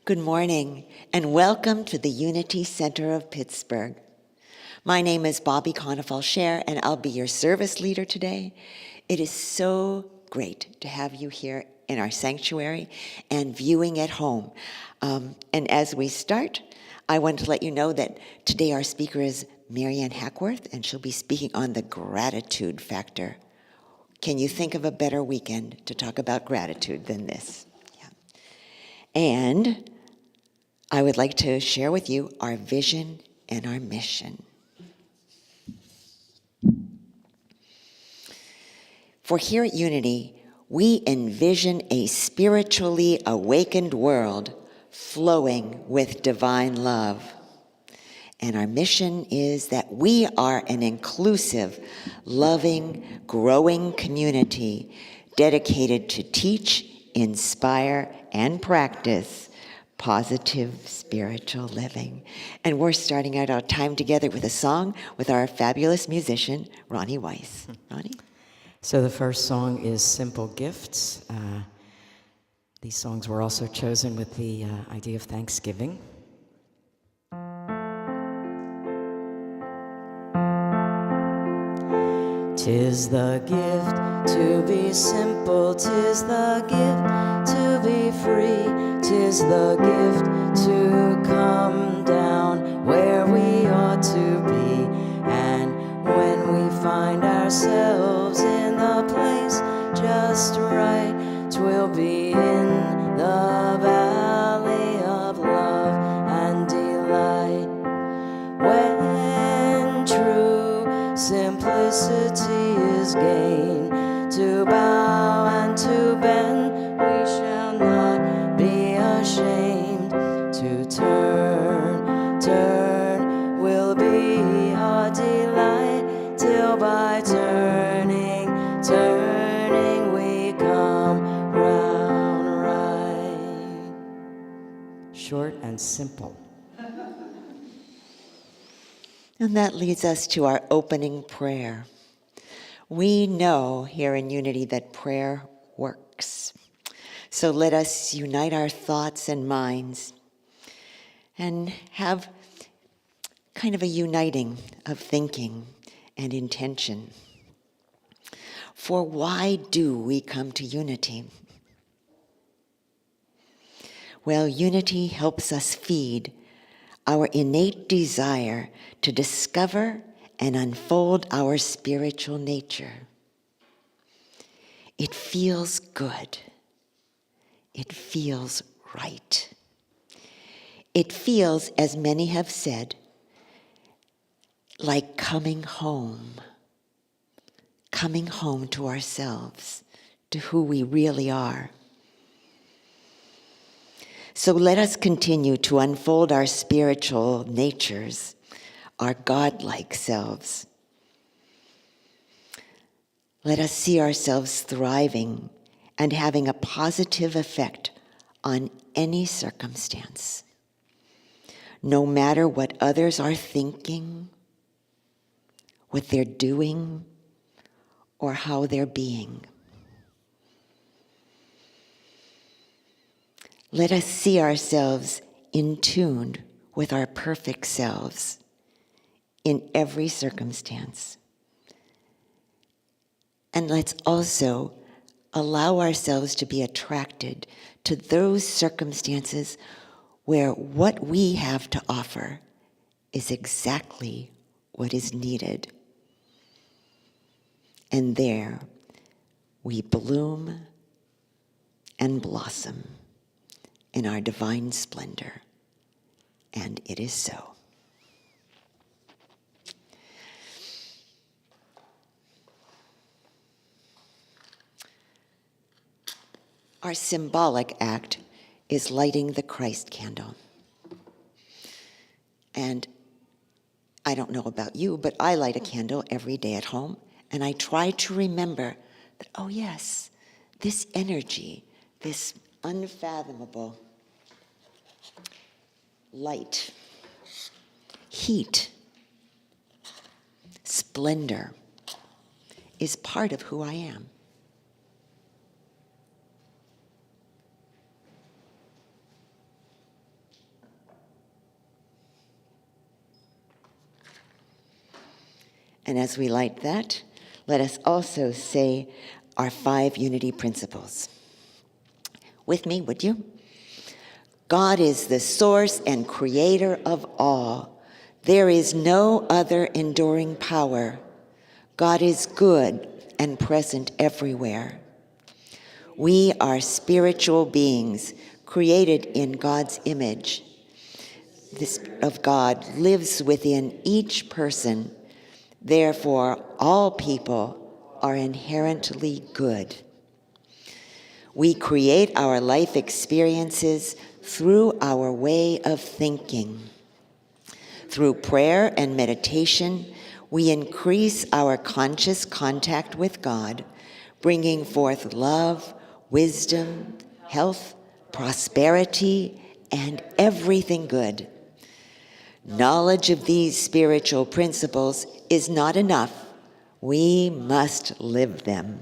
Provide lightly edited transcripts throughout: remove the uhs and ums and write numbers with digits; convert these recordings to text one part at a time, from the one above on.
Good morning, and welcome to the Unity Center of Pittsburgh. My name is Bobbi Konefal-Shaer, and I'll be your service leader today. It is so great to have you here in our sanctuary and viewing at home. And as we start, I want to let you know that today our speaker is Maryann Hackworth, and she'll be speaking on the gratitude factor. Can you think of a better weekend to talk about gratitude than this? Yeah. And I would like to share with you our vision and our mission. For here at Unity, we envision a spiritually awakened world flowing with divine love. And our mission is that we are an inclusive, loving, growing community dedicated to teach, inspire, and practice positive spiritual living. And we're starting out our time together with a song with our fabulous musician, Ronnie Weiss. Ronnie? So the first song is Simple Gifts. These songs were also chosen with the idea of Thanksgiving. 'Tis the gift to be simple, 'tis the gift to be free, 'tis the gift to come down where we ought to be. And when we find ourselves in the place just right, 'twill be in the valley of love and delight. When true simplicity is gained, to bow and to bend, we shall not be ashamed. To turn will be our delight, till by turning we come round right. Short and simple. And that leads us to our opening prayer. We know here in Unity that prayer works. So let us unite our thoughts and minds and have kind of a uniting of thinking and intention. For why do we come to Unity? Well, Unity helps us feed our innate desire to discover and unfold our spiritual nature. It feels good. It feels right. It feels, as many have said, like coming home to ourselves, to who we really are. So let us continue to unfold our spiritual natures, our godlike selves. Let us see ourselves thriving and having a positive effect on any circumstance, no matter what others are thinking, what they're doing, or how they're being. Let us see ourselves in tune with our perfect selves in every circumstance. And let's also allow ourselves to be attracted to those circumstances where what we have to offer is exactly what is needed. And there we bloom and blossom in our divine splendor. And it is so. Our symbolic act is lighting the Christ candle. And I don't know about you, but I light a candle every day at home, and I try to remember that, oh yes, this energy, this unfathomable light, heat, splendor is part of who I am. And as we light that, let us also say our 5 unity principles. With me, would you? God is the source and creator of all. There is no other enduring power. God is good and present everywhere. We are spiritual beings created in God's image. The Spirit of God lives within each person. Therefore, all people are inherently good. We create our life experiences through our way of thinking. Through prayer and meditation, we increase our conscious contact with God, bringing forth love, wisdom, health, prosperity, and everything good. Knowledge of these spiritual principles is not enough. We must live them.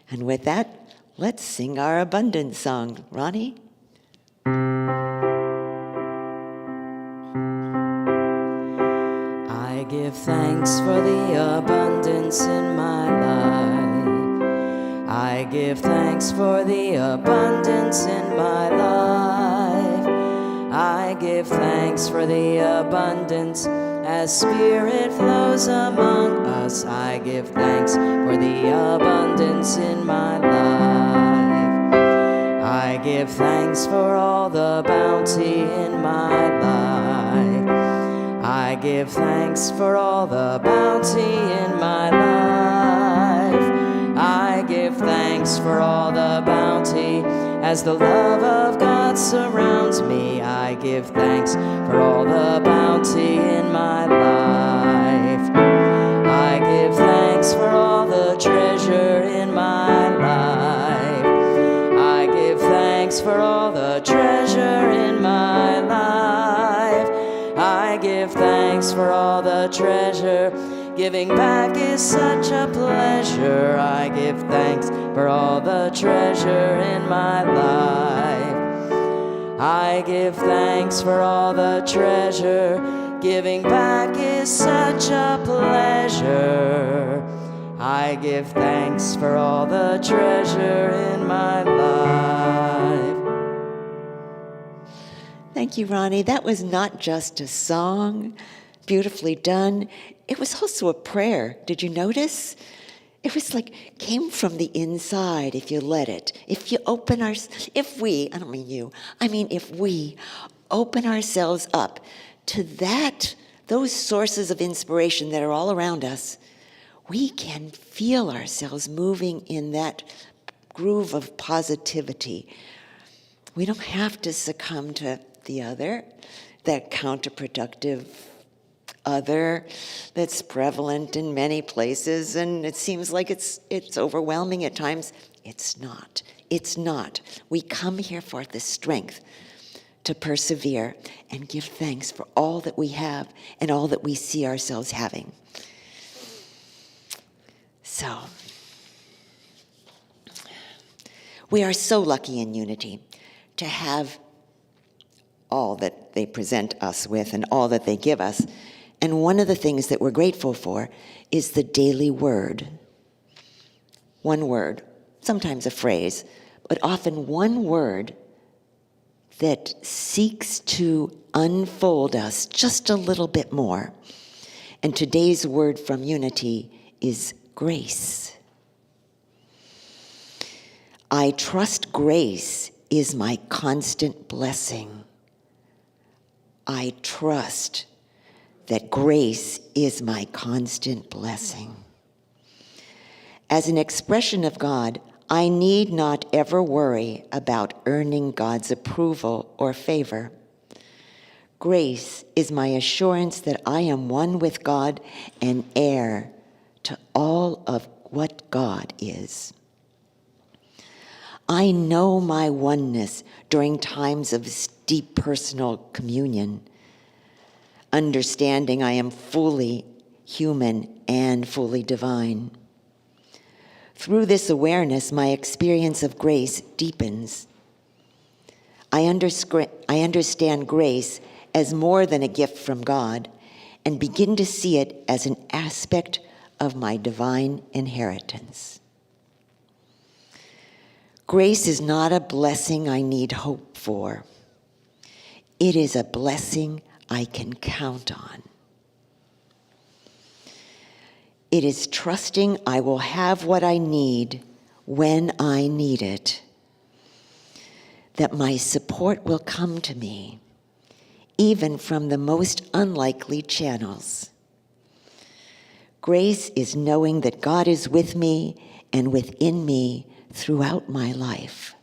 And with that, let's sing our abundance song. Ronnie? I give thanks for the abundance in my life. I give thanks for the abundance in my life. I give thanks for the abundance as Spirit flows among us. I give thanks for the abundance in my life. I give thanks for all the bounty in my life. I give thanks for all the bounty in my life. I give thanks for all the bounty as the love of God surrounds me. I give thanks for all the bounty in my life. I give thanks for all the treasure in my life. I give thanks for all the treasure in my life. I give thanks for all the treasure. Giving back is such a pleasure. I give thanks for all the treasure in my life. I give thanks for all the treasure. Giving back is such a pleasure. I give thanks for all the treasure in my life. Thank you, Ronnie. That was not just a song, beautifully done. It was also a prayer. Did you notice? It was like, came from the inside if you let it. If you open if we open ourselves up to those sources of inspiration that are all around us, we can feel ourselves moving in that groove of positivity. We don't have to succumb to the other, that counterproductive other that's prevalent in many places, and it seems like it's overwhelming at times. It's not. It's not. We come here for the strength to persevere and give thanks for all that we have and all that we see ourselves having. So, we are so lucky in Unity to have all that they present us with and all that they give us. And one of the things that we're grateful for is the daily word. One word, sometimes a phrase, but often one word that seeks to unfold us just a little bit more. And today's word from Unity is grace. I trust grace is my constant blessing. I trust that grace is my constant blessing. As an expression of God, I need not ever worry about earning God's approval or favor. Grace is my assurance that I am one with God and heir to all of what God is. I know my oneness during times of deep personal communion, understanding I am fully human and fully divine. Through this awareness, my experience of grace deepens. I understand grace as more than a gift from God and begin to see it as an aspect of my divine inheritance. Grace is not a blessing I need hope for. It is a blessing I can count on. It is trusting I will have what I need when I need it, that my support will come to me, even from the most unlikely channels. Grace is knowing that God is with me and within me throughout my life.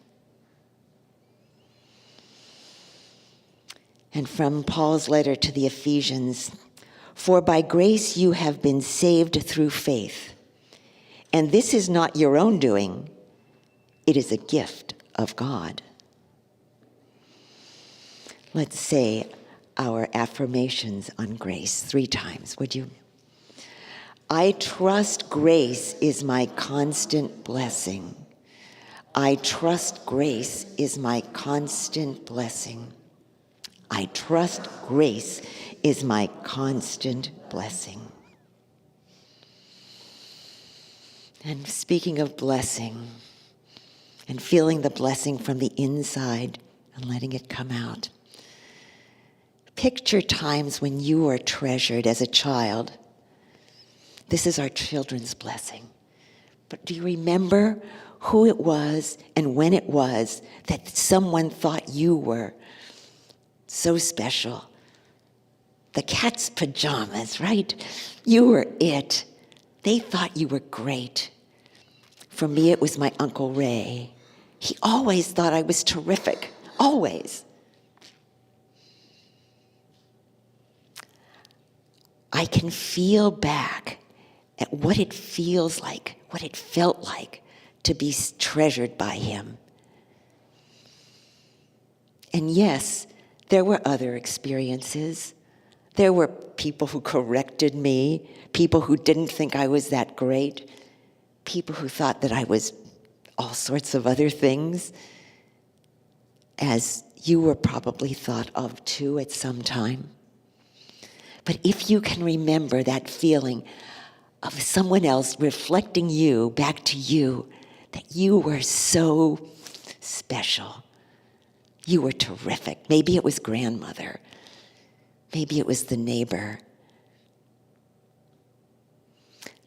And from Paul's letter to the Ephesians, for by grace you have been saved through faith. And this is not your own doing. It is a gift of God. Let's say our affirmations on grace 3 times, would you? I trust grace is my constant blessing. I trust grace is my constant blessing. I trust grace is my constant blessing. And speaking of blessing, and feeling the blessing from the inside and letting it come out, picture times when you were treasured as a child. This is our children's blessing. But do you remember who it was and when it was that someone thought you were so special? The cat's pajamas, right? You were it. They thought you were great. For me, it was my Uncle Ray. He always thought I was terrific, always. I can feel back at what it feels like, what it felt like to be treasured by him. And yes, there were other experiences. There were people who corrected me, people who didn't think I was that great, people who thought that I was all sorts of other things, as you were probably thought of too at some time. But if you can remember that feeling of someone else reflecting you back to you, that you were so special, you were terrific. Maybe it was grandmother. Maybe it was the neighbor.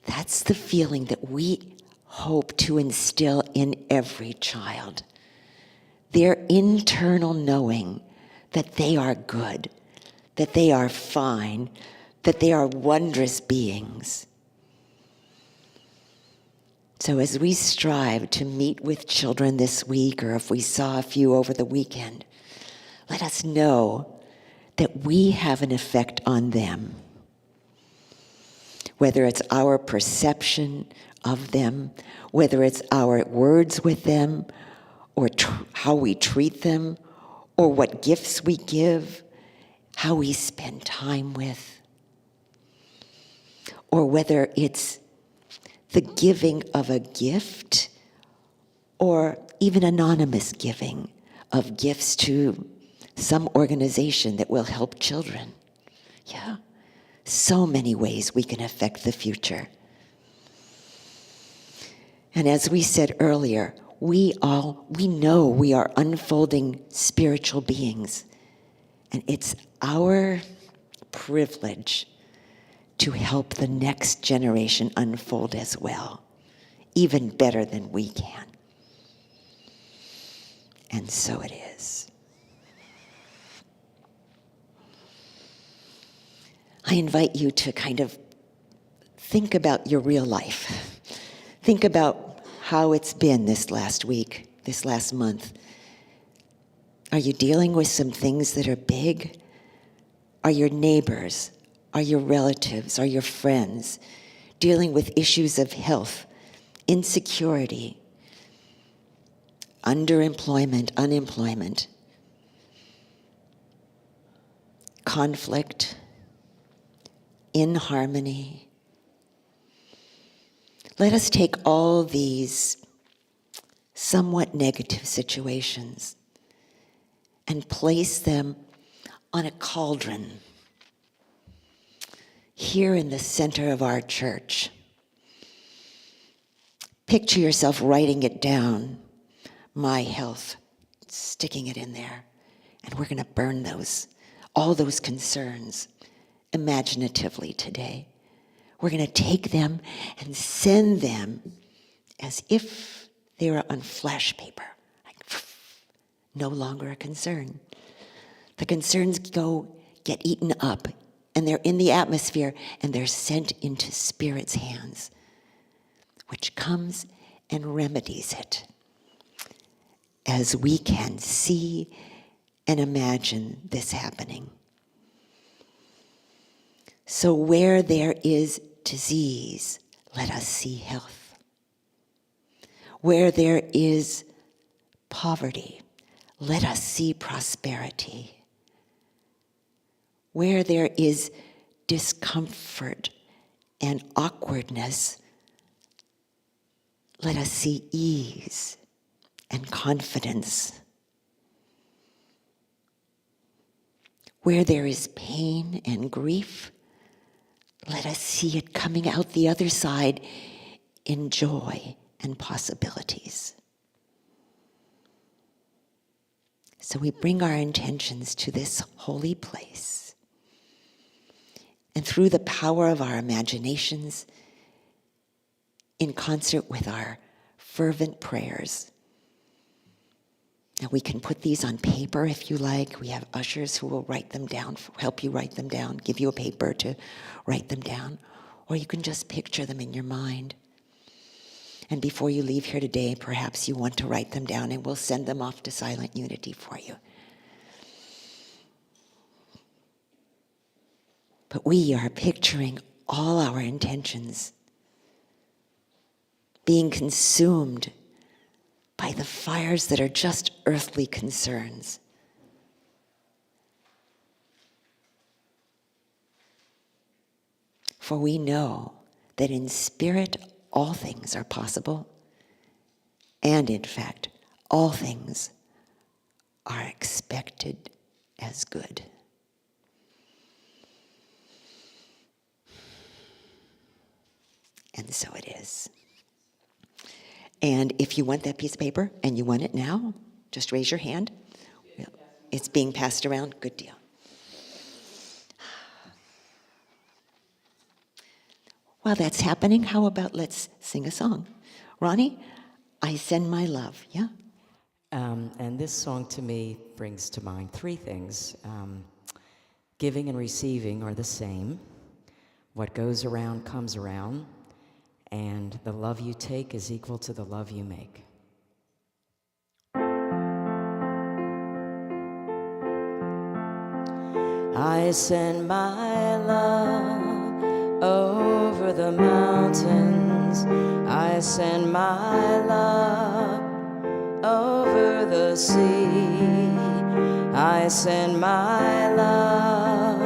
That's the feeling that we hope to instill in every child. Their internal knowing that they are good, that they are fine, that they are wondrous beings. So as we strive to meet with children this week, or if we saw a few over the weekend, let us know that we have an effect on them. Whether it's our perception of them, whether it's our words with them, or how we treat them, or what gifts we give, how we spend time with, or whether it's the giving of a gift, or even anonymous giving of gifts to some organization that will help children. Yeah, so many ways we can affect the future. And as we said earlier, we know we are unfolding spiritual beings, and it's our privilege to help the next generation unfold as well, even better than we can. And so it is. I invite you to kind of think about your real life. Think about how it's been this last week, this last month. Are you dealing with some things that are big? Are your neighbors, are your relatives, are your friends dealing with issues of health, insecurity, underemployment, unemployment, conflict, inharmony? Let us take all these somewhat negative situations and place them on a cauldron here in the center of our church. Picture yourself writing it down, my health, sticking it in there. And we're going to burn all those concerns imaginatively today. We're going to take them and send them as if they were on flash paper. No longer a concern. The concerns get eaten up, and they're in the atmosphere, and they're sent into Spirit's hands, which comes and remedies it as we can see and imagine this happening. So where there is disease, let us see health. Where there is poverty, let us see prosperity. Where there is discomfort and awkwardness, let us see ease and confidence. Where there is pain and grief, let us see it coming out the other side in joy and possibilities. So we bring our intentions to this holy place. And through the power of our imaginations, in concert with our fervent prayers. Now we can put these on paper if you like. We have ushers who will write them down, help you write them down, give you a paper to write them down. Or you can just picture them in your mind. And before you leave here today, perhaps you want to write them down, and we'll send them off to Silent Unity for you. But we are picturing all our intentions being consumed by the fires that are just earthly concerns. For we know that in spirit all things are possible, and in fact, all things are expected as good. And so it is. And if you want that piece of paper, and you want it now, just raise your hand. It's being passed around. Good deal. While that's happening, how about let's sing a song? Ronnie, I send my love, yeah? And this song to me brings to mind three things. Giving and receiving are the same. What goes around comes around. And the love you take is equal to the love you make. I send my love over the mountains. I send my love over the sea. I send my love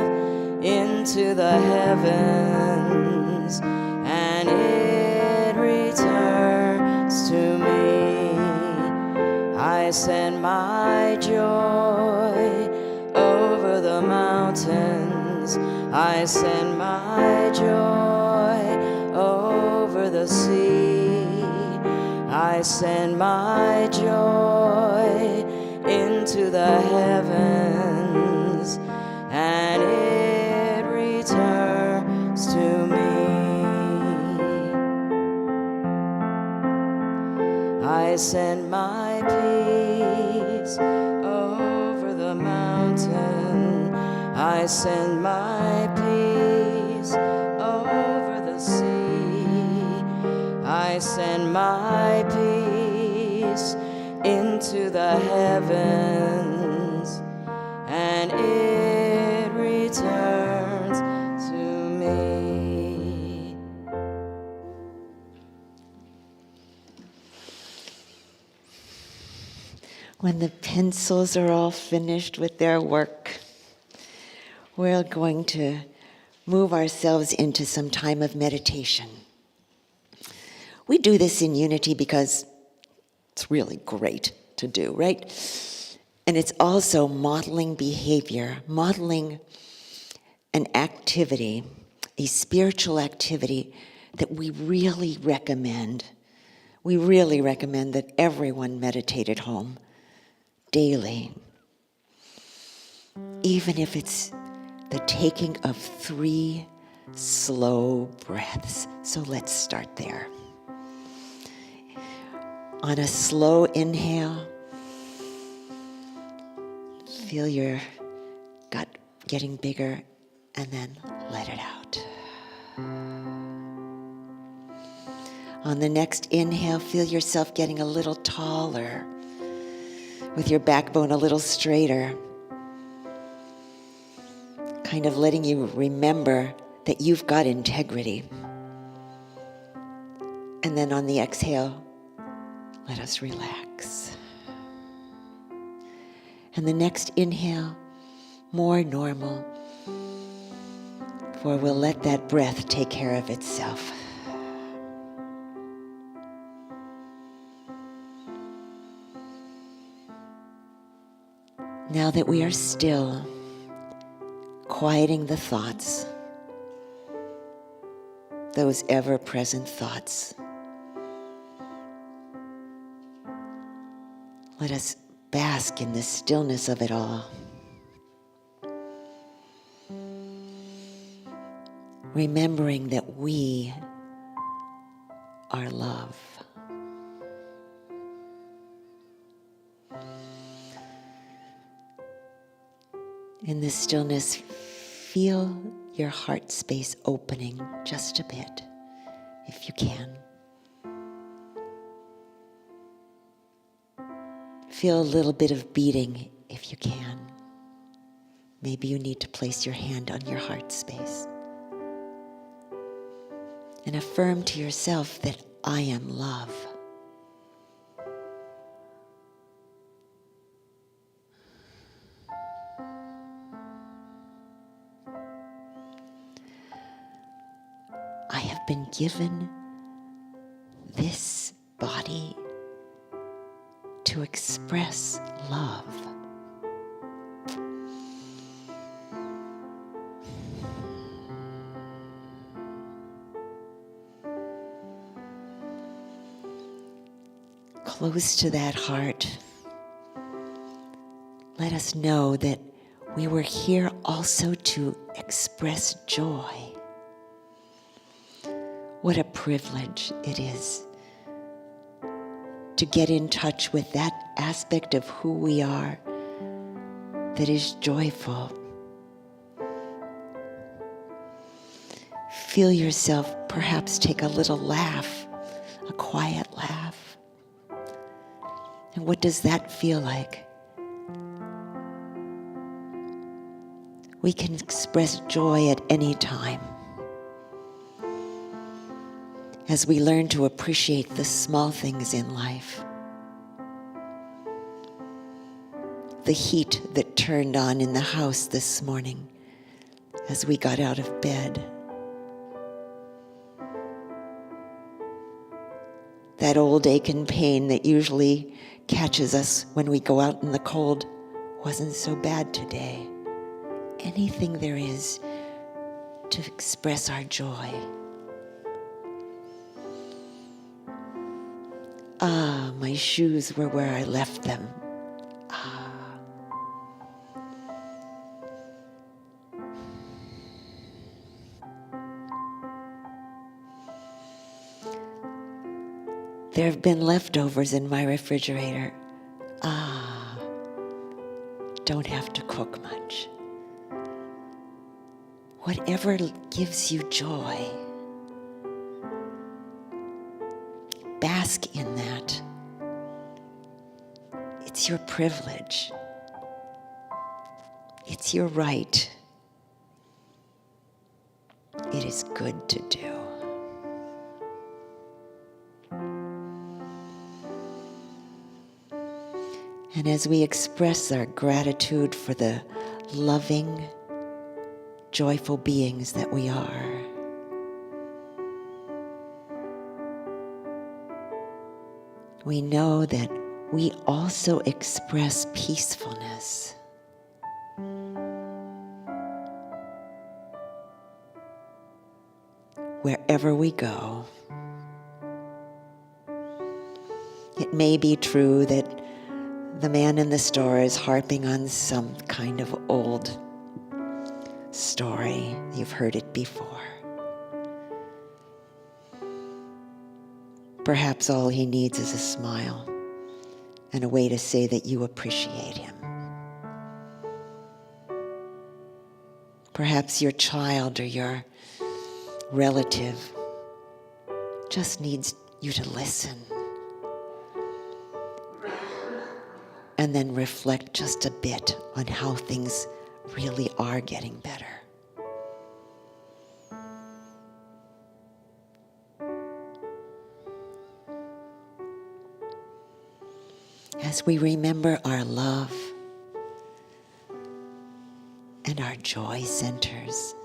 into the heavens, and it returns to me. I send my joy over the mountains. I send my joy over the sea. I send my joy into the heavens, and it returns to me. I send my peace over the mountain. I send my peace over the sea. I send my peace into the heavens, and it returns to me. When the pencils are all finished with their work, we're going to move ourselves into some time of meditation. We do this in Unity because it's really great to do, right? And it's also modeling behavior, modeling an activity a spiritual activity that we really recommend. We really recommend that everyone meditate at home daily. Even if it's the taking of 3 slow breaths. So let's start there. On a slow inhale, feel your gut getting bigger, and then let it out. On the next inhale, feel yourself getting a little taller, with your backbone a little straighter, kind of letting you remember that you've got integrity. And then on the exhale, let us relax. And the next inhale, more normal, for we'll let that breath take care of itself. Now that we are still, quieting the thoughts, those ever-present thoughts, let us bask in the stillness of it all. Remembering that we are love. In this stillness, feel your heart space opening just a bit, if you can. Feel a little bit of beating, if you can. Maybe you need to place your hand on your heart space. And affirm to yourself that I am love. I have been given this body to express love. Close to that heart, let us know that we were here also to express joy. What a privilege it is to get in touch with that aspect of who we are that is joyful. Feel yourself perhaps take a little laugh, a quiet laugh. And what does that feel like? We can express joy at any time as we learn to appreciate the small things in life. The heat that turned on in the house this morning as we got out of bed. That old ache and pain that usually catches us when we go out in the cold wasn't so bad today. Anything there is to express our joy. Ah, my shoes were where I left them. Ah. There have been leftovers in my refrigerator. Ah, don't have to cook much. Whatever gives you joy, bask in that. It's your privilege. It's your right. It is good to do. And as we express our gratitude for the loving, joyful beings that we are, we know that we also express peacefulness. wherever we go. It may be true that the man in the store is harping on some kind of old story. You've heard it before. Perhaps all he needs is a smile and a way to say that you appreciate him. Perhaps your child or your relative just needs you to listen and then reflect just a bit on how things really are getting better. As we remember our love and our joy centers,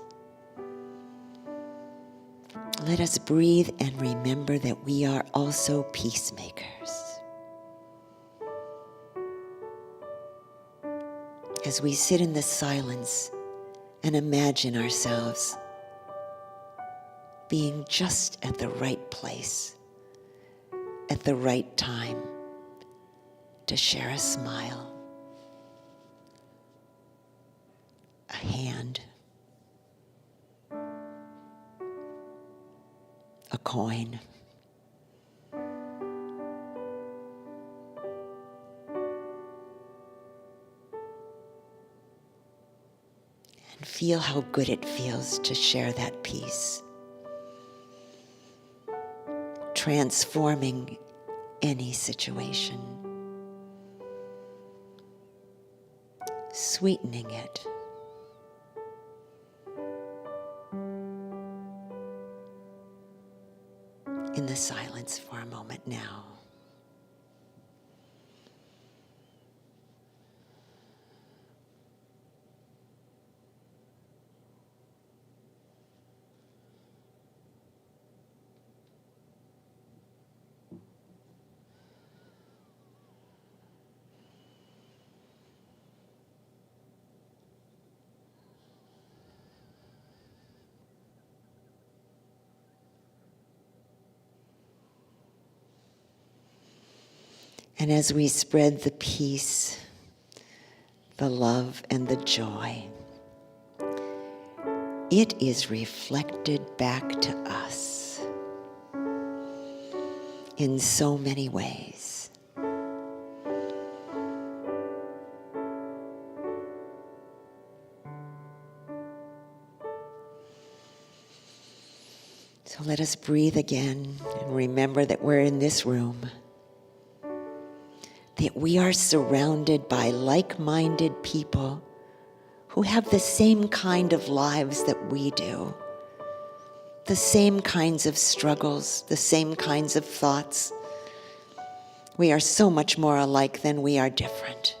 let us breathe and remember that we are also peacemakers. As we sit in the silence and imagine ourselves being just at the right place, at the right time, to share a smile, a hand, a coin, and feel how good it feels to share that peace, transforming any situation, sweetening it. In the silence for a moment now. And as we spread the peace, the love, and the joy, it is reflected back to us in so many ways. So let us breathe again and remember that we're in this room, that we are surrounded by like-minded people who have the same kind of lives that we do, the same kinds of struggles, the same kinds of thoughts. We are so much more alike than we are different.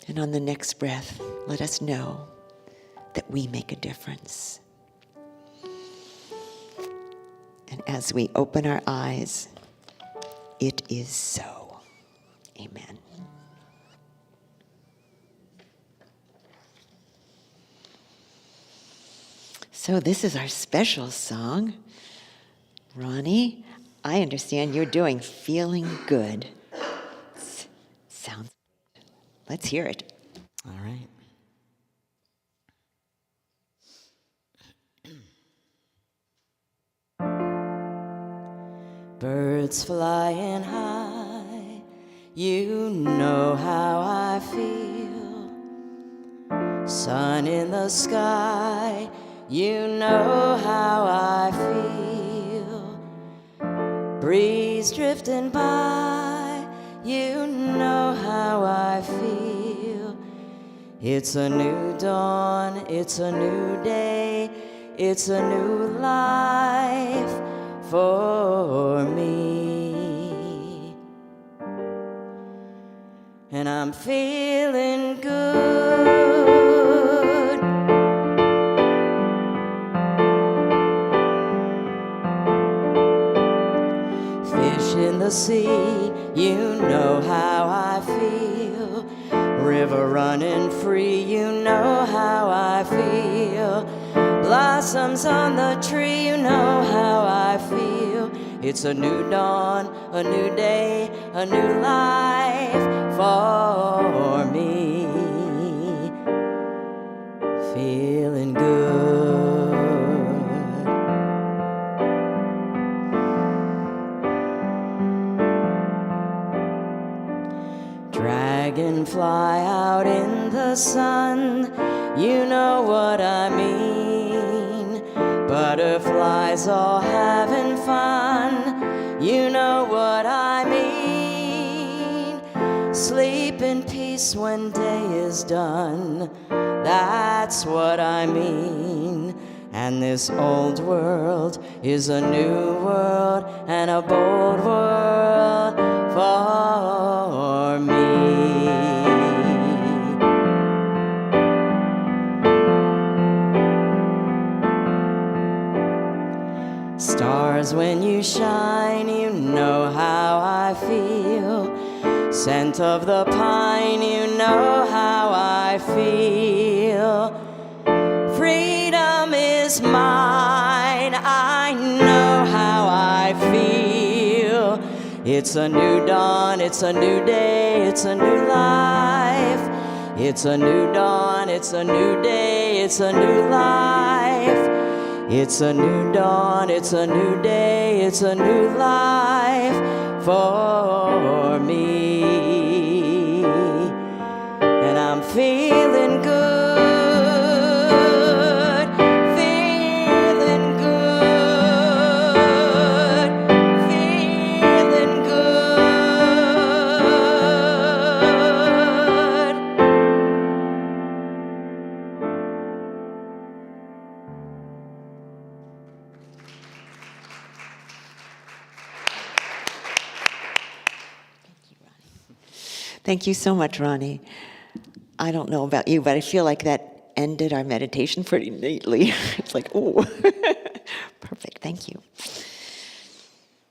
And on the next breath, let us know that we make a difference. And as we open our eyes, it is so. Amen. So this is our special song. Ronnie, I understand you're doing Feeling Good. Sounds good. Let's hear it. All right. Birds flying high, you know how I feel. Sun in the sky, you know how I feel. Breeze drifting by, you know how I feel. It's a new dawn, it's a new day, it's a new life for me, and I'm feeling good. Fish in the sea. You know how I feel. River running free, you know how I feel. Blossoms on the tree, you know how I feel. It's a new dawn, a new day, a new life for me. Feeling good. Dragonfly out in the sun, you know what I mean. Butterflies all having fun, you know what I mean. Sleep in peace when day is done, that's what I mean. And this old world is a new world and a bold world for me. Stars, when you shine, you know how I feel. Scent of the pine, you know how I feel. Freedom is mine, I know how I feel. It's a new dawn, it's a new day, it's a new life. It's a new dawn, it's a new day, it's a new life. It's a new dawn, it's a new day, it's a new life for me. And I'm feeling good, feeling good, feeling good. Thank you so much, Ronnie. I don't know about you, but I feel like that ended our meditation pretty neatly. It's like, ooh, perfect, thank you.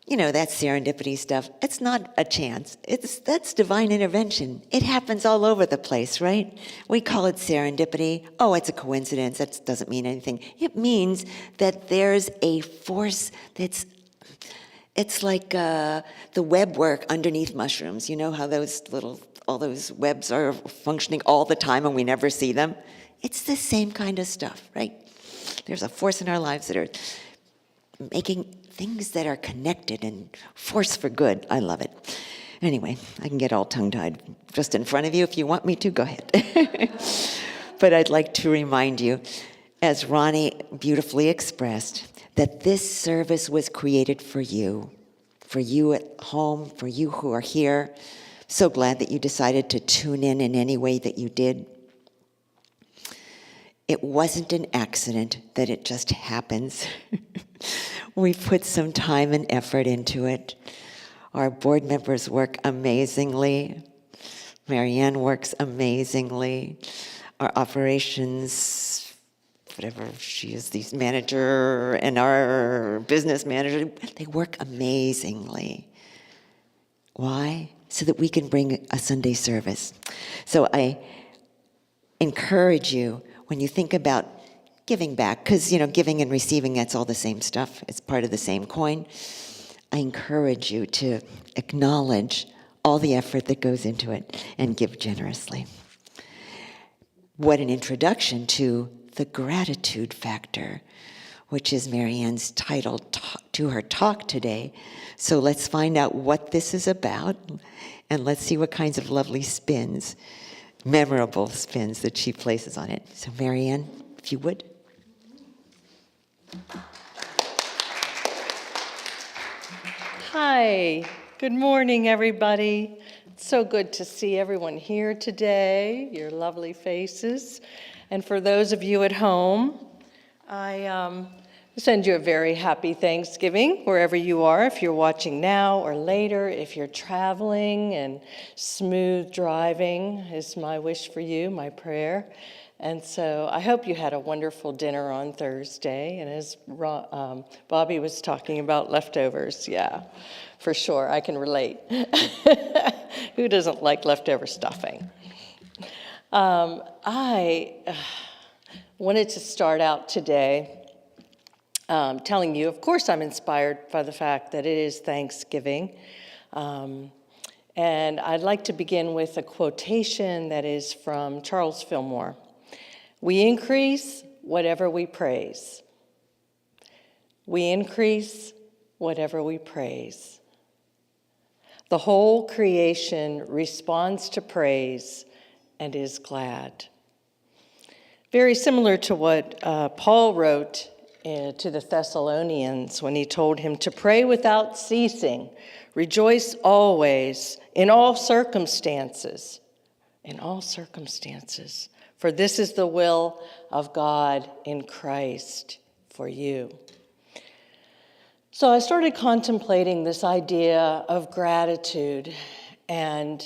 You know, that serendipity stuff, it's not a chance. That's divine intervention. It happens all over the place, right? We call it serendipity. Oh, it's a coincidence. That doesn't mean anything. It means that there's a force that's, it's like the web work underneath mushrooms. You know how all those webs are functioning all the time and we never see them? It's the same kind of stuff, right? There's a force in our lives that are making things that are connected and force for good. I love it. Anyway, I can get all tongue-tied just in front of you. If you want me to, go ahead. But I'd like to remind you, as Ronnie beautifully expressed, that this service was created for you at home, for you who are here. So glad that you decided to tune in any way that you did. It wasn't an accident that it just happens. We put some time and effort into it. Our board members work amazingly. Maryann works amazingly. Our operations, whatever she is, the manager, and our business manager, they work amazingly. Why? So that we can bring a Sunday service. So I encourage you, when you think about giving back, because, giving and receiving, that's all the same stuff. It's part of the same coin. I encourage you to acknowledge all the effort that goes into it and give generously. What an introduction to the gratitude factor, which is Maryann's title to her talk today. So let's find out what this is about, and let's see what kinds of lovely spins, memorable spins that she places on it. So Maryann, if you would. Hi, good morning, everybody. It's so good to see everyone here today, your lovely faces. And for those of you at home, I send you a very happy Thanksgiving, wherever you are, if you're watching now or later, if you're traveling, and smooth driving is my wish for you, my prayer. And so I hope you had a wonderful dinner on Thursday. And as Bobbi was talking about leftovers, yeah, for sure, I can relate. Who doesn't like leftover stuffing? I wanted to start out today telling you, of course, I'm inspired by the fact that it is Thanksgiving. And I'd like to begin with a quotation that is from Charles Fillmore. We increase whatever we praise. We increase whatever we praise. The whole creation responds to praise and is glad. Very similar to what Paul wrote to the Thessalonians when he told him to pray without ceasing, rejoice always, in all circumstances, for this is the will of God in Christ for you. So I started contemplating this idea of gratitude, and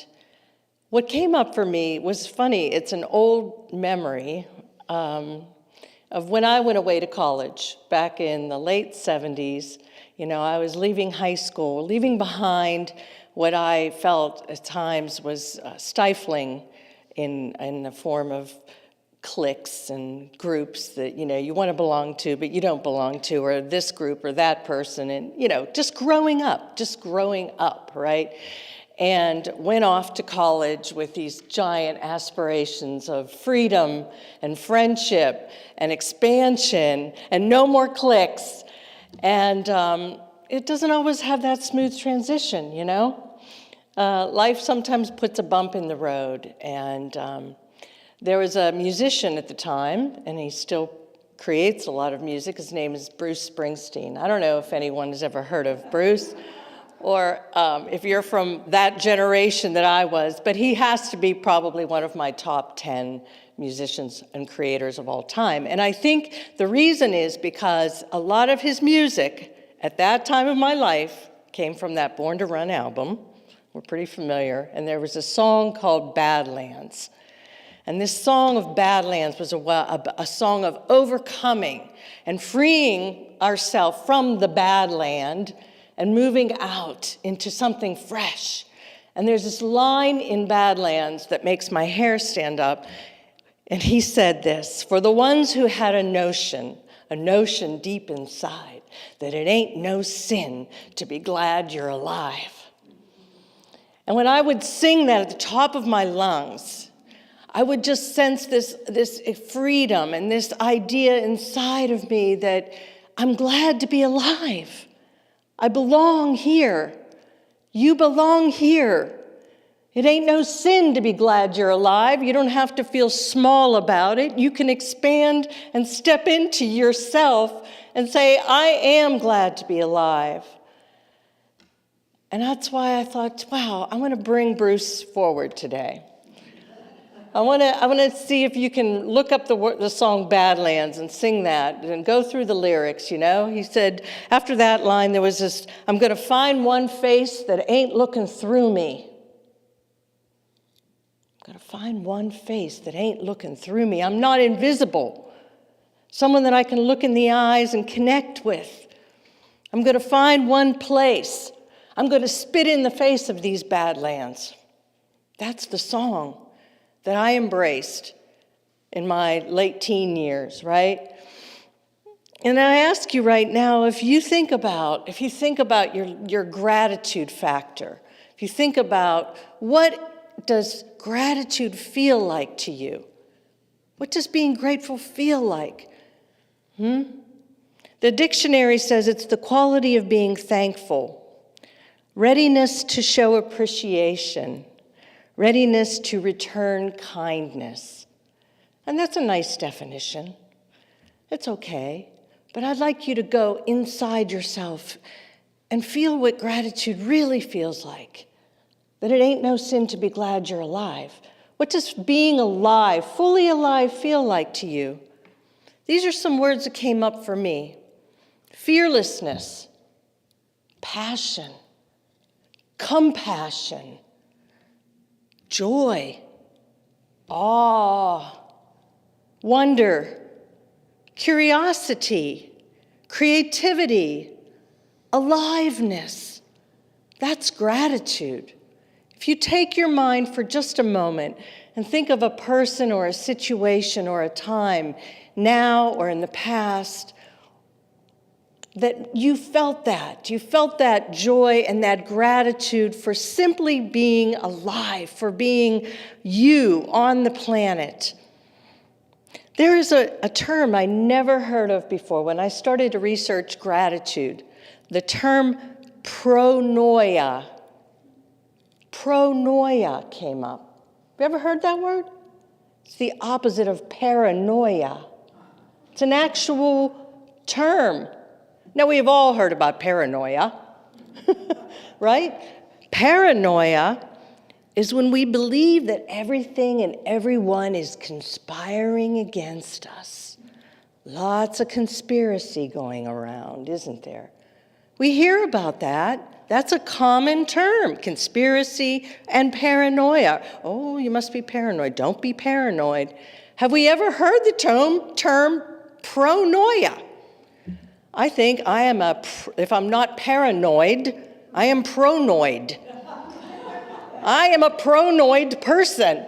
what came up for me was funny. It's an old memory of when I went away to college back in the late 70s. You know, I was leaving high school, leaving behind what I felt at times was stifling in the form of cliques and groups that, you know, you want to belong to, but you don't belong to, or this group or that person, and, you know, just growing up, right? And went off to college with these giant aspirations of freedom and friendship and expansion and no more cliques. And it doesn't always have that smooth transition, you know? Life sometimes puts a bump in the road. And there was a musician at the time, and he still creates a lot of music. His name is Bruce Springsteen. I don't know if anyone has ever heard of Bruce, or if you're from that generation that I was, but he has to be probably one of my top 10 musicians and creators of all time. And I think the reason is because a lot of his music at that time of my life came from that Born to Run album. We're pretty familiar. And there was a song called Badlands. And this song of Badlands was a song of overcoming and freeing ourselves from the bad land and moving out into something fresh. And there's this line in Badlands that makes my hair stand up. And he said this: for the ones who had a notion deep inside, that it ain't no sin to be glad you're alive. And when I would sing that at the top of my lungs, I would just sense this freedom and this idea inside of me that I'm glad to be alive. I belong here. You belong here. It ain't no sin to be glad you're alive. You don't have to feel small about it. You can expand and step into yourself and say, I am glad to be alive. And that's why I thought, wow, I want to bring Bruce forward today. I want to see if you can look up the song Badlands and sing that and go through the lyrics, you know. He said, after that line, there was this, I'm going to find one face that ain't looking through me. I'm going to find one face that ain't looking through me. I'm not invisible. Someone that I can look in the eyes and connect with. I'm going to find one place. I'm going to spit in the face of these Badlands. That's the song that I embraced in my late teen years, right? And I ask you right now, if you think about your gratitude factor, if you think about what does gratitude feel like to you? What does being grateful feel like? The dictionary says it's the quality of being thankful, readiness to show appreciation, readiness to return kindness. And that's a nice definition. It's okay. But I'd like you to go inside yourself and feel what gratitude really feels like. That it ain't no sin to be glad you're alive. What does being alive, fully alive, feel like to you? These are some words that came up for me. Fearlessness, passion, compassion, joy, awe, wonder, curiosity, creativity, aliveness. That's gratitude. If you take your mind for just a moment and think of a person or a situation or a time, now or in the past, that you felt that joy and that gratitude for simply being alive, for being you on the planet. There is a term I never heard of before when I started to research gratitude, the term pronoia. Pronoia came up. Have you ever heard that word? It's the opposite of paranoia. It's an actual term. Now, we've all heard about paranoia, right? Paranoia is when we believe that everything and everyone is conspiring against us. Lots of conspiracy going around, isn't there? We hear about that. That's a common term, conspiracy and paranoia. Oh, you must be paranoid. Don't be paranoid. Have we ever heard the term pronoia? I think if I'm not paranoid, I am pronoid. I am a pronoid person.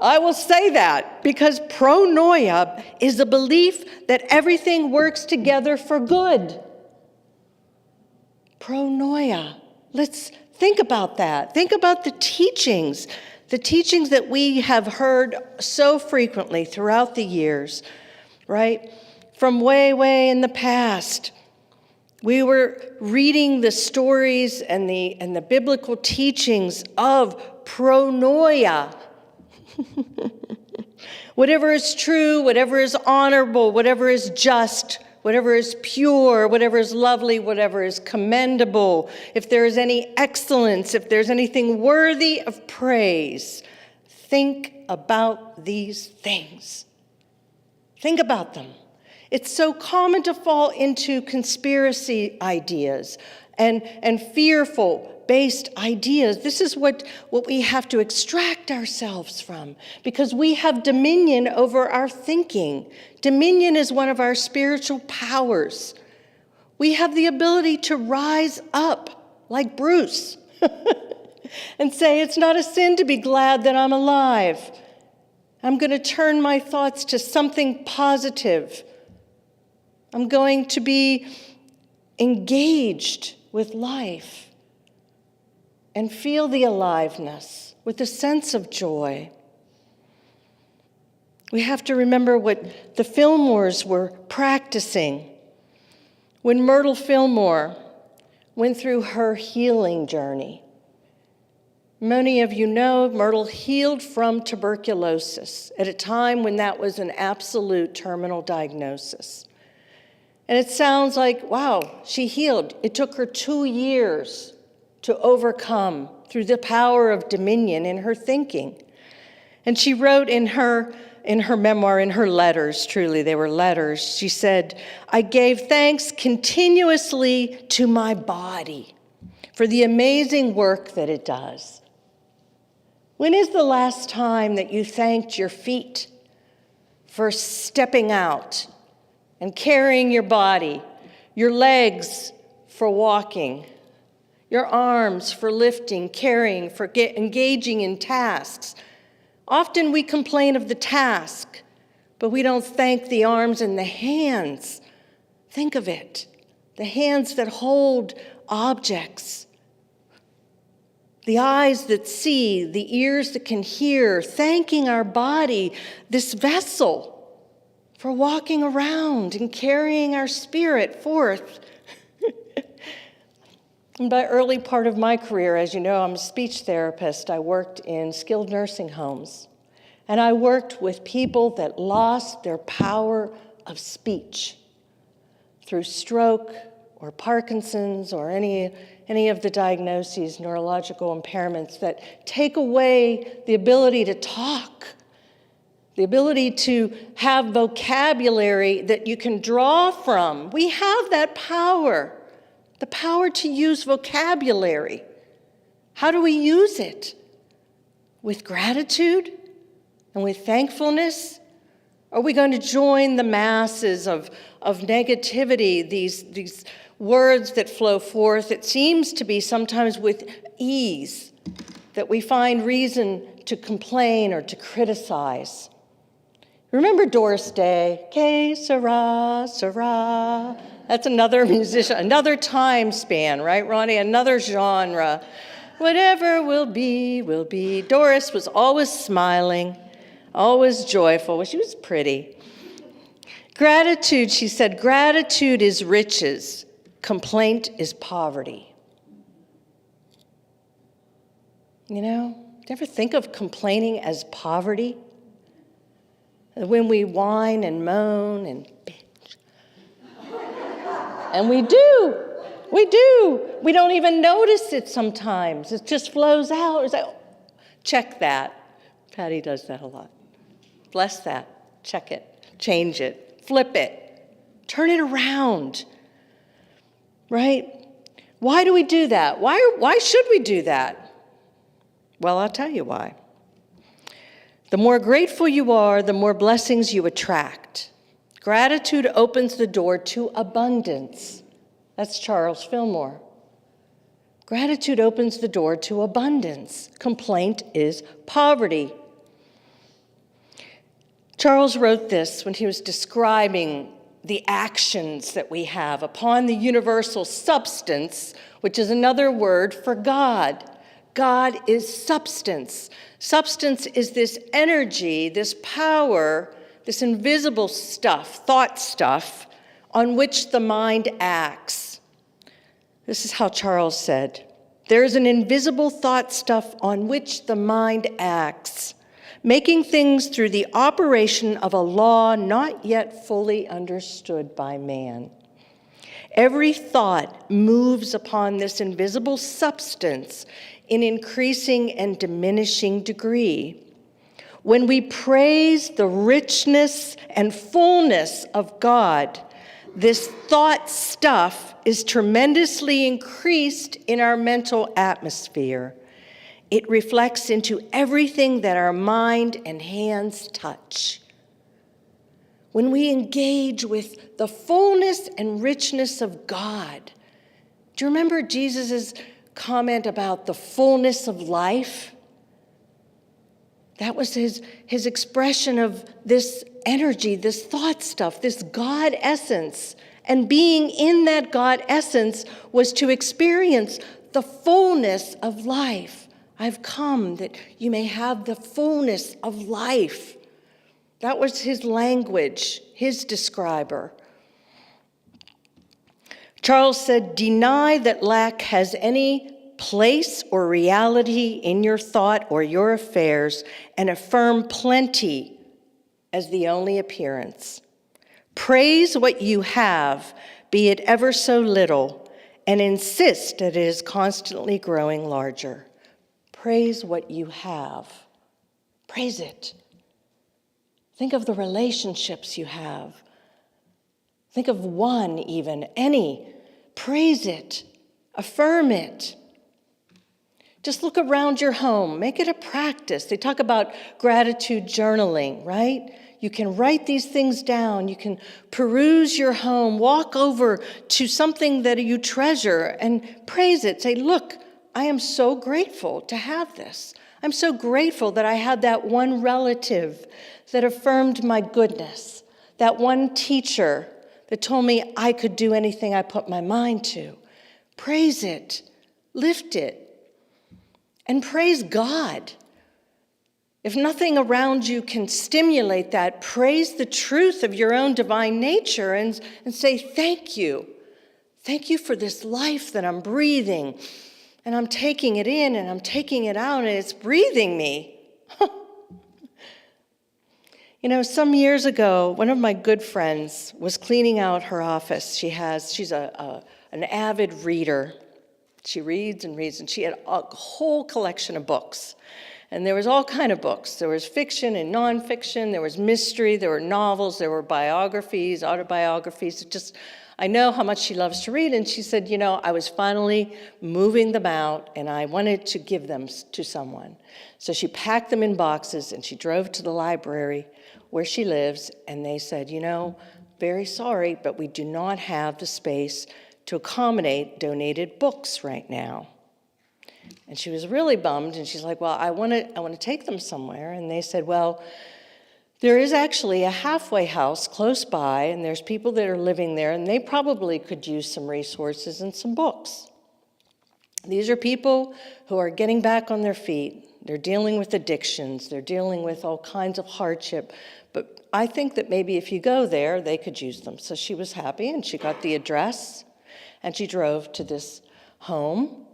I will say that because pronoia is the belief that everything works together for good. Pronoia. Let's think about that. Think about the teachings that we have heard so frequently throughout the years, right? From way, way in the past. We were reading the stories and the biblical teachings of pronoia. Whatever is true, whatever is honorable, whatever is just, whatever is pure, whatever is lovely, whatever is commendable, if there is any excellence, if there's anything worthy of praise, think about these things. Think about them. It's so common to fall into conspiracy ideas and fearful-based ideas. This is what we have to extract ourselves from because we have dominion over our thinking. Dominion is one of our spiritual powers. We have the ability to rise up like Bruce and say, it's not a sin to be glad that I'm alive. I'm going to turn my thoughts to something positive. I'm going to be engaged with life and feel the aliveness with a sense of joy. We have to remember what the Fillmores were practicing when Myrtle Fillmore went through her healing journey. Many of you know Myrtle healed from tuberculosis at a time when that was an absolute terminal diagnosis. And it sounds like, wow, she healed. It took her 2 years to overcome through the power of dominion in her thinking. And she wrote in her memoir, in her letters, truly they were letters, she said, I gave thanks continuously to my body for the amazing work that it does. When is the last time that you thanked your feet for stepping out and carrying your body, your legs for walking, your arms for lifting, carrying, for engaging in tasks? Often we complain of the task, but we don't thank the arms and the hands. Think of it, the hands that hold objects, the eyes that see, the ears that can hear, thanking our body, this vessel, for walking around and carrying our spirit forth. In the early part of my career, as you know, I'm a speech therapist. I worked in skilled nursing homes. And I worked with people that lost their power of speech through stroke or Parkinson's or any of the diagnoses, neurological impairments that take away the ability to talk, the ability to have vocabulary that you can draw from. We have that power, the power to use vocabulary. How do we use it? With gratitude and with thankfulness? Are we going to join the masses of negativity, these words that flow forth? It seems to be sometimes with ease that we find reason to complain or to criticize. Remember Doris Day? Que sera, sera. That's another musician, another time span, right, Ronnie? Another genre. Whatever will be, will be. Doris was always smiling, always joyful. Well, she was pretty. Gratitude, she said, gratitude is riches. Complaint is poverty. You know, do you ever think of complaining as poverty? When we whine and moan and bitch. And we do. We don't even notice it sometimes. It just flows out. It's like, oh, check that. Patty does that a lot. Bless that. Check it. Change it. Flip it. Turn it around. Right? Why do we do that? Why should we do that? Well, I'll tell you why. The more grateful you are, the more blessings you attract. Gratitude opens the door to abundance. That's Charles Fillmore. Gratitude opens the door to abundance. Complaint is poverty. Charles wrote this when he was describing the actions that we have upon the universal substance, which is another word for God. God is substance. Substance is this energy, this power, this invisible stuff, thought stuff, on which the mind acts. This is how Charles said, there is an invisible thought stuff on which the mind acts, making things through the operation of a law not yet fully understood by man. Every thought moves upon this invisible substance in increasing and diminishing degree. When we praise the richness and fullness of God, this thought stuff is tremendously increased in our mental atmosphere. It reflects into everything that our mind and hands touch. When we engage with the fullness and richness of God, do you remember Jesus' comment about the fullness of life? That was his expression of this energy, this thought stuff, this God essence. And being in that God essence was to experience the fullness of life. I've come that you may have the fullness of life. That was his language, his describer. Charles said, deny that lack has any place or reality in your thought or your affairs, and affirm plenty as the only appearance. Praise what you have, be it ever so little, and insist that it is constantly growing larger. Praise what you have. Praise it. Think of the relationships you have. Think of one even, any. Praise it. Affirm it. Just look around your home. Make it a practice. They talk about gratitude journaling, right? You can write these things down. You can peruse your home. Walk over to something that you treasure and praise it. Say, look, I am so grateful to have this. I'm so grateful that I had that one relative that affirmed my goodness, that one teacher that told me I could do anything I put my mind to. Praise it, lift it, and praise God. If nothing around you can stimulate that, praise the truth of your own divine nature and say, thank you. Thank you for this life that I'm breathing. And I'm taking it in and I'm taking it out and it's breathing me. You know, some years ago, one of my good friends was cleaning out her office. She's an avid reader. She reads and reads, and she had a whole collection of books. And there was all kind of books. There was fiction and nonfiction. There was mystery. There were novels. There were biographies, autobiographies. I know how much she loves to read. And she said, you know, I was finally moving them out and I wanted to give them to someone. So she packed them in boxes and she drove to the library where she lives. And they said, you know, very sorry, but we do not have the space to accommodate donated books right now. And she was really bummed, and she's like, well, I want to take them somewhere. And they said, well, there is actually a halfway house close by, and there's people that are living there, and they probably could use some resources and some books. These are people who are getting back on their feet. They're dealing with addictions. They're dealing with all kinds of hardship. But I think that maybe if you go there, they could use them. So she was happy, and she got the address, and she drove to this home,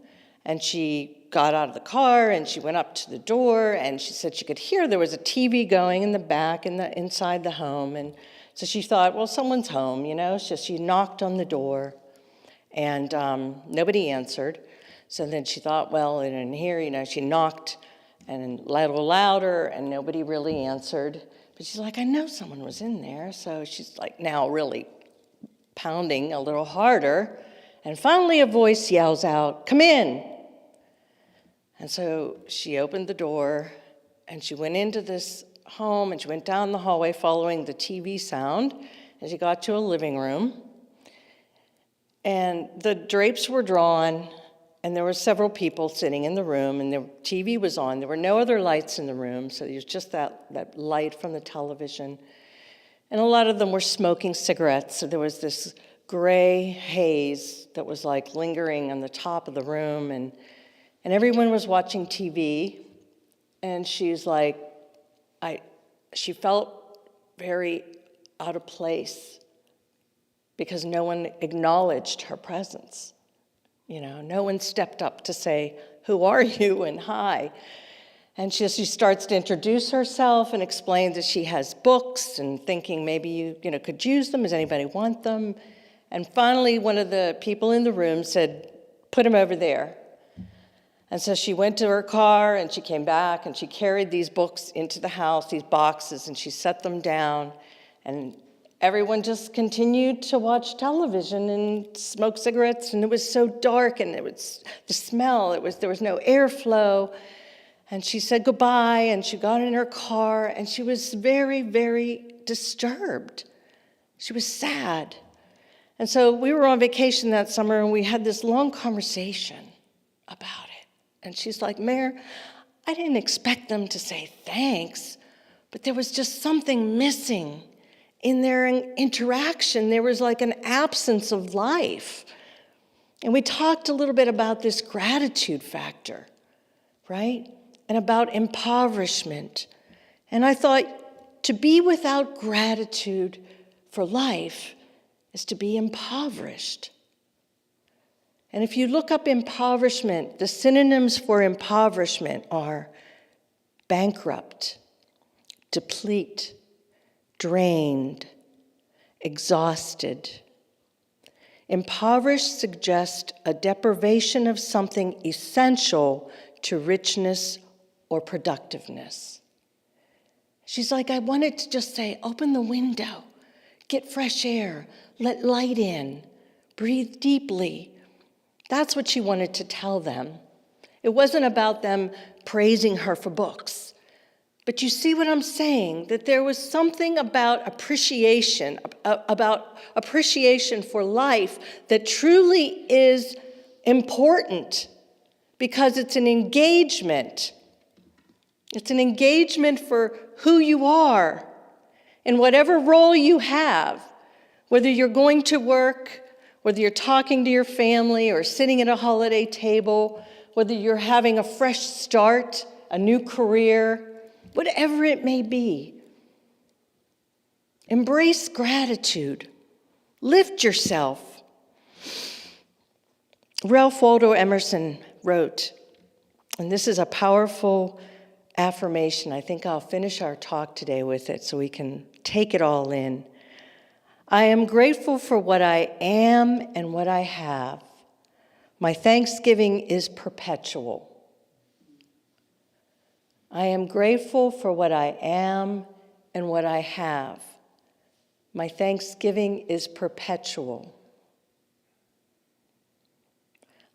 and she got out of the car, and she went up to the door, and she said she could hear there was a TV going in the back and inside the home. And so she thought, well, someone's home, you know. So she knocked on the door, and nobody answered. So then she thought, well, in here, you know, she knocked and a little louder, and nobody really answered. But she's like, I know someone was in there. So she's like now really pounding a little harder. And finally a voice yells out, come in. And so she opened the door, and she went into this home, and she went down the hallway following the TV sound, and she got to a living room. And the drapes were drawn, and there were several people sitting in the room, and the TV was on. There were no other lights in the room, so there was just that light from the television. And a lot of them were smoking cigarettes, so there was this gray haze that was like lingering on the top of the room, and everyone was watching TV, and she's like, she felt very out of place because no one acknowledged her presence. You know, no one stepped up to say, who are you, and hi. And she starts to introduce herself and explain that she has books and thinking maybe you could use them. Does anybody want them? And finally, one of the people in the room said, put him over there. And so she went to her car, and she came back, and she carried these books into the house, these boxes, and she set them down. And everyone just continued to watch television and smoke cigarettes, and it was so dark, and it was the smell, there was no airflow. And she said goodbye, and she got in her car, and she was very, very disturbed. She was sad. And so we were on vacation that summer, and we had this long conversation about it. And she's like, Mayor, I didn't expect them to say thanks, but there was just something missing in their interaction. There was like an absence of life. And we talked a little bit about this gratitude factor, right? And about impoverishment. And I thought, to be without gratitude for life is to be impoverished. And if you look up impoverishment, the synonyms for impoverishment are bankrupt, deplete, drained, exhausted. Impoverished suggests a deprivation of something essential to richness or productiveness. She's like, I wanted to just say, open the window, get fresh air, let light in, breathe deeply. That's what she wanted to tell them. It wasn't about them praising her for books. But you see what I'm saying? That there was something about appreciation for life that truly is important because it's an engagement. It's an engagement for who you are in whatever role you have, whether you're going to work, whether you're talking to your family or sitting at a holiday table, whether you're having a fresh start, a new career, whatever it may be. Embrace gratitude. Lift yourself. Ralph Waldo Emerson wrote, and this is a powerful affirmation. I think I'll finish our talk today with it so we can take it all in. I am grateful for what I am and what I have. My thanksgiving is perpetual. I am grateful for what I am and what I have. My thanksgiving is perpetual.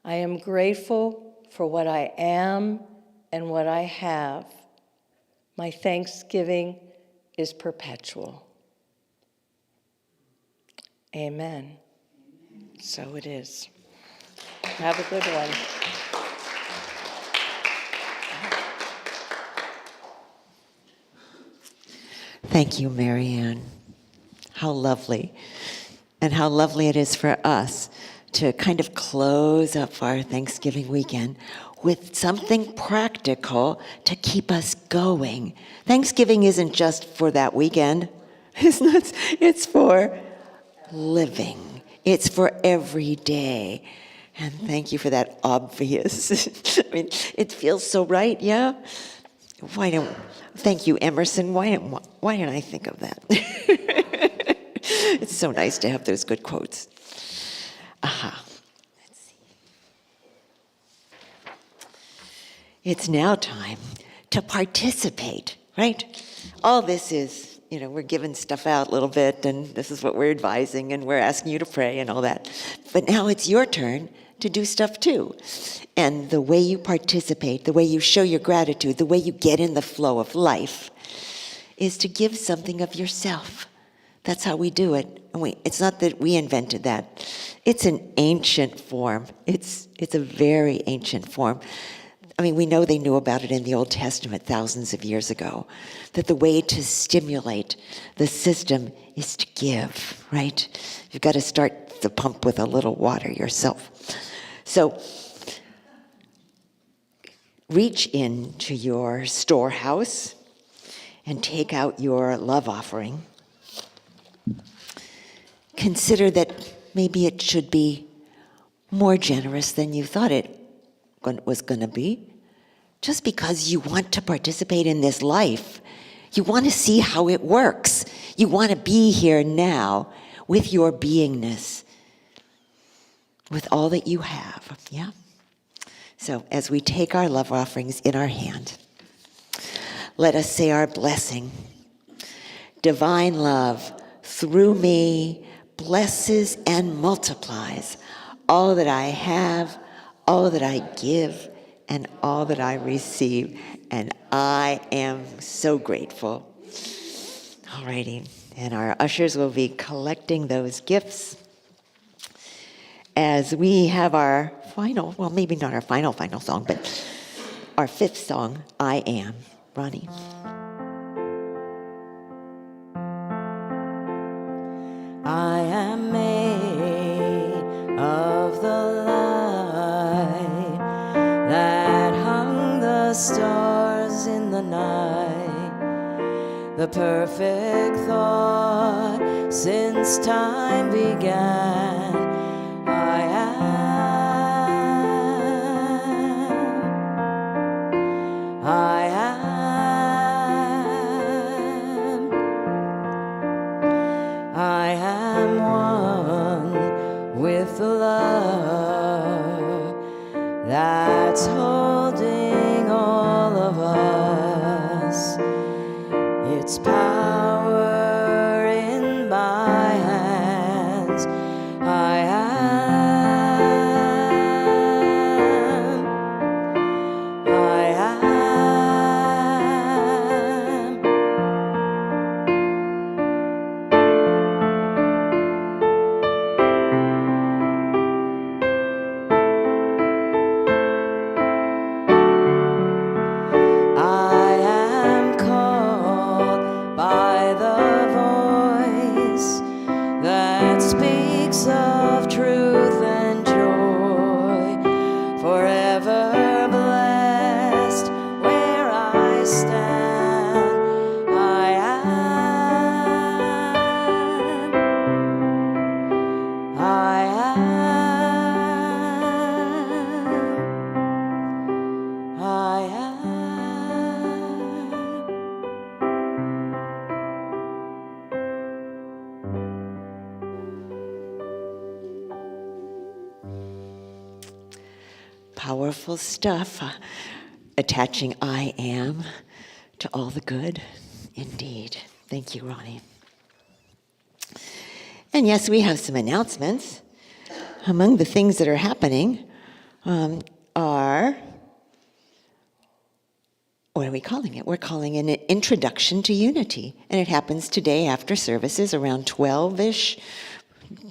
I am grateful for what I am and what I have. My thanksgiving is perpetual. Amen. So it is. Have a good one. Thank you, Maryann. How lovely. And how lovely it is for us to kind of close up our Thanksgiving weekend with something practical to keep us going. Thanksgiving isn't just for that weekend. It's for living. It's for every day. And thank you for that obvious. I mean, it feels so right, yeah? Thank you, Emerson. Why didn't I think of that? It's so nice to have those good quotes. Aha. Let's see. It's now time to participate, right? All this is, we're giving stuff out a little bit, and this is what we're advising, and we're asking you to pray and all that. But now it's your turn to do stuff too. And the way you participate, the way you show your gratitude, the way you get in the flow of life is to give something of yourself. That's how we do it. And it's not that we invented that. It's an ancient form. It's a very ancient form. I mean, we know they knew about it in the Old Testament thousands of years ago, that the way to stimulate the system is to give, right? You've got to start the pump with a little water yourself. So reach into your storehouse and take out your love offering. Consider that maybe it should be more generous than you thought it was going to be. Just because you want to participate in this life, you want to see how it works. You want to be here now with your beingness, with all that you have, yeah? So as we take our love offerings in our hand, let us say our blessing. Divine love, through me, blesses and multiplies all that I have, all that I give, and all that I receive. And I am so grateful. All righty. And our ushers will be collecting those gifts as we have our final, well, maybe not our final song, but our fifth song, I Am. Ronnie. I am made of the light that hung the stars in the night, the perfect thought since time began. I am one with the love that's holding all of us. It's power in my hands. I am. I am called by the voice that speaks of truth and joy, forever blessed where I stand. I am. Powerful stuff, attaching I am to all the good. Indeed. Thank you, Ronnie. And yes, we have some announcements. Among the things that are happening, are, what are we calling it? We're calling it an introduction to unity. And it happens today after services around 12-ish,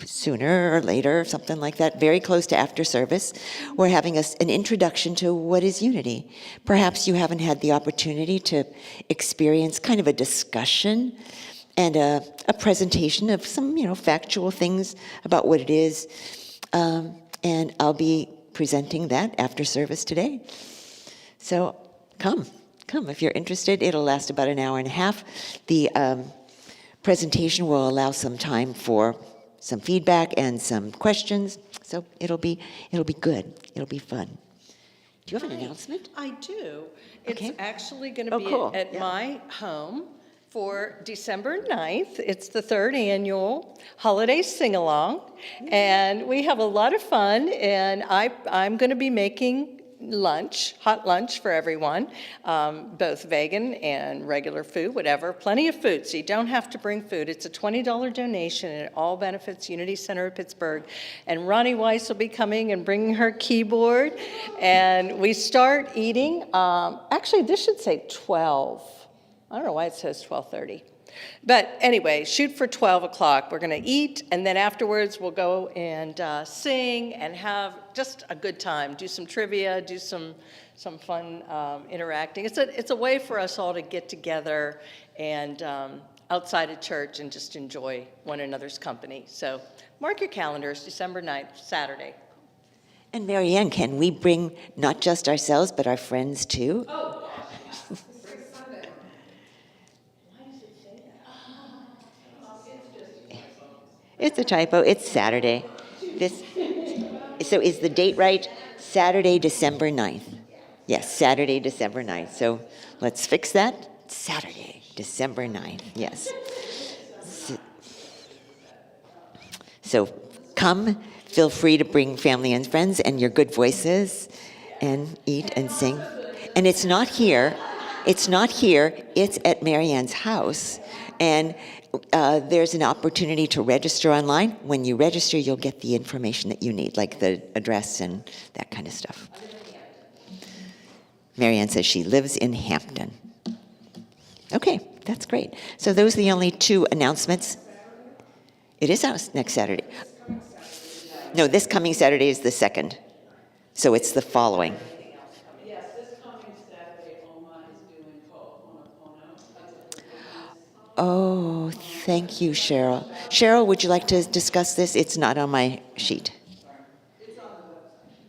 sooner or later, something like that, very close to after service. We're having an introduction to what is unity. Perhaps you haven't had the opportunity to experience kind of a discussion and a presentation of some, factual things about what it is. And I'll be presenting that after service today. So come if you're interested. It'll last about an hour and a half. The presentation will allow some time for some feedback and some questions. So it'll be good. It'll be fun. Do you have an announcement? I do. It's Okay. actually going to be cool. at my home for December 9th. It's the third annual holiday sing-along, and we have a lot of fun, and I'm going to be making hot lunch for everyone, both vegan and regular food, whatever, plenty of food, so you don't have to bring food. It's a $20 donation, and it all benefits Unity Center of Pittsburgh. And Ronnie Weiss will be coming and bringing her keyboard, and we start eating, actually this should say 12. I don't know why it says 12:30. But anyway, shoot for 12 o'clock. We're going to eat, and then afterwards we'll go and sing and have just a good time. Do some trivia, do some fun interacting. It's a way for us all to get together and outside of church and just enjoy one another's company. So mark your calendars, December 9th, Saturday. And Maryann, can we bring not just ourselves, but our friends too? Oh, It's a typo. It's Saturday. So is the date right? Saturday, December 9th. Yes, Saturday, December 9th. So let's fix that. Saturday, December 9th. Yes. So come. Feel free to bring family and friends and your good voices and eat and sing. And it's not here. It's not here. It's at Maryann's house. And there's an opportunity to register online. When you register, you'll get the information that you need, like the address and that kind of stuff. Maryann says she lives in Hampton. Okay, that's great. So those are the only two announcements. It is out next Saturday. No, this coming Saturday is the 2nd. So it's the following. Yes, this coming Saturday, Oma is doing Konefal-Shaer. Oh, thank you, Cheryl. Cheryl, would you like to discuss this? It's not on my sheet.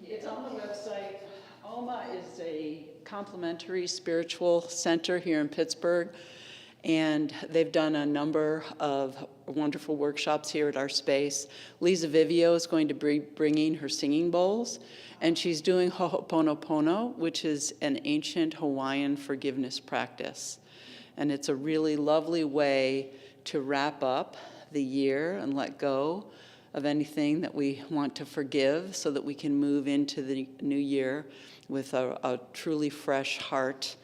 It's on the website. Oma is a complementary spiritual center here in Pittsburgh, and they've done a number of wonderful workshops here at our space. Lisa Vivio is going to be bringing her singing bowls, and she's doing Ho'oponopono, which is an ancient Hawaiian forgiveness practice. And it's a really lovely way to wrap up the year and let go of anything that we want to forgive so that we can move into the new year with a truly fresh heart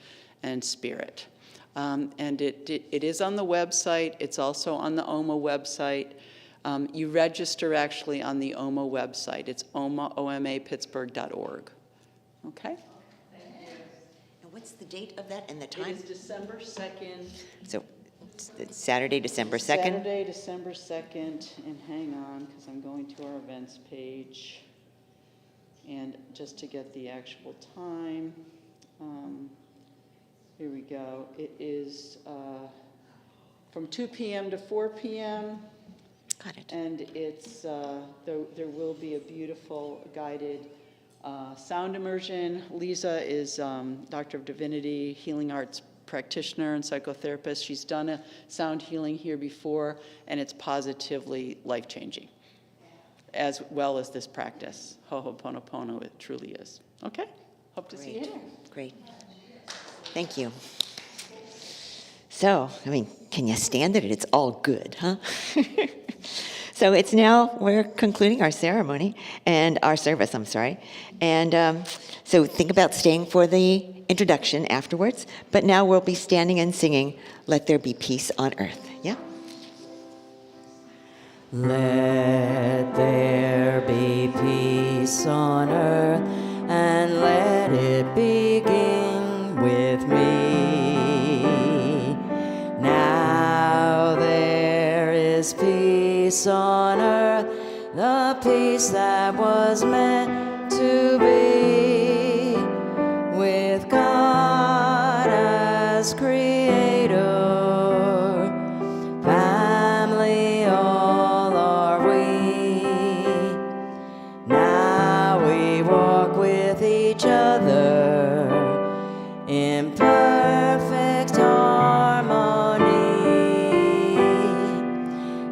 and spirit. And it is on the website. It's also on the OMA website. You register actually on the OMA website. It's omapittsburgh.org. Okay? And what's the date of that and the It time? is December 2nd. So it's Saturday, December 2nd? Saturday, December 2nd. And hang on, because I'm going to our events page. And just to get the actual time, here we go. It is from 2 p.m. to 4 p.m. Got it. And it's there will be a beautiful guided sound immersion. Lisa is Doctor of Divinity, healing arts practitioner and psychotherapist. She's done a sound healing here before, and it's positively life-changing, as well as this practice. Ho'oponopono, it truly is. Okay? Hope to see you here. Great. Thank you. So, can you stand it? It's all good, huh? So we're concluding our ceremony and our service, And so think about staying for the introduction afterwards. But now we'll be standing and singing, Let There Be Peace on Earth. Yeah? Let there be peace on earth and let it begin with me. Now there is peace on earth, the peace that was meant to be, with God as creator. Family all are we. Now we walk with each other in perfect harmony.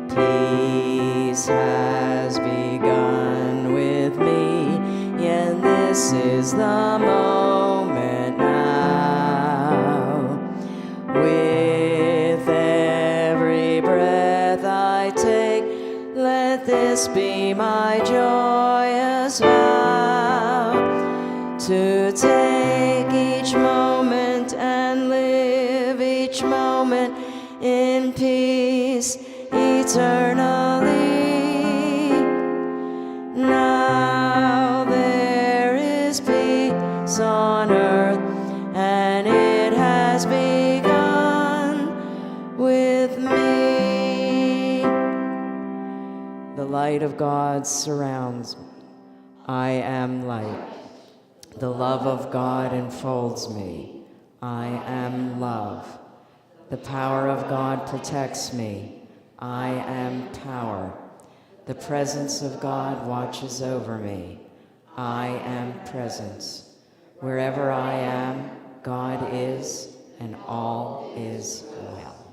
Peace has begun with me, and this is the moment now. With every breath I take, let this be my joyous vow, to take each moment and live each moment in peace eternally. Now there is peace on earth, and it has begun with me. The light of God surrounds me. I am light. The love of God enfolds me. I am love. The power of God protects me. I am power. The presence of God watches over me. I am presence. Wherever I am, God is, and all is well.